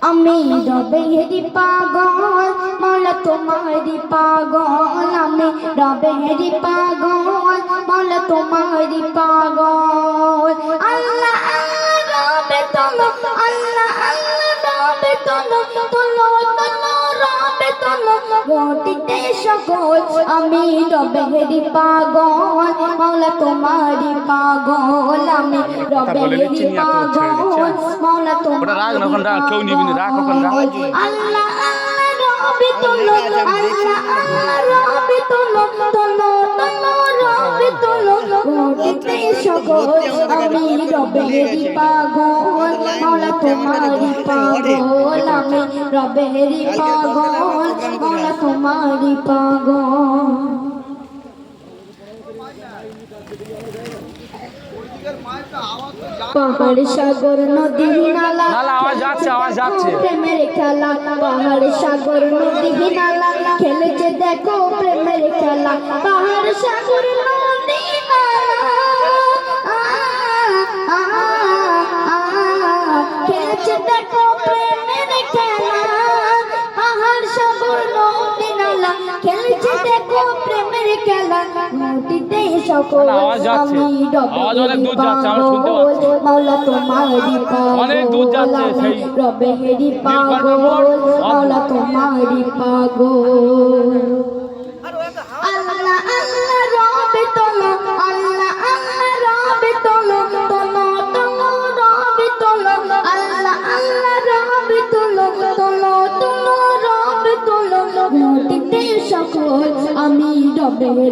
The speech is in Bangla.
আমি রবেরি পাগল মৌলা তোমারি পাগল আমি রবেরি পাগল মৌলা তোমারি পাগল আল্লাহ আল্লাহ রবে তোলো আল্লাহ আল্লাহ রবে তোলো তোলো তোলো রবে তোলো ঘটিতে সকল আমি রবেরি পাগল মৌলা তোমারি পাগল আমি রবেরি পাগল মৌলা তোমারি আল্লাহ আল্লাহ রবে তোলো আল্লাহ আল্লাহ রবে তোলো তোলো তোলো রবে তোলো ঘটিতে সকল আমি রবেরি পাগল মৌলা তোমারি পাগল আমি রবেরি পাগল মৌলা তোমারি পাগল পাহাড় সাগর নদী নালা প্রেমের খেলা পাহাড় সাগর নদী নালা খেলেছে দেখো প্রেমের খেলা পাহাড় সাগর নদী খেলেছে দেখো প্রেমের খেলা পাহাড় সাগর নদী নালা খেলেছে দেখো প্রেমের খেলা নদীতে সকল আমি রবেরি পাগল মৌলা তোমারি পাগল আমি রবেরি পাগল মৌলা তোমারি পাগল আল্লাহ আল্লাহ রবে তোলো আল্লাহ আল্লাহ রবে তোলো তোলো তোলো রবে তোলো আল্লাহ আল্লাহ রবে তোলো তোলো তোলো রবে তোলো নদীতে সকল আমি রবেরি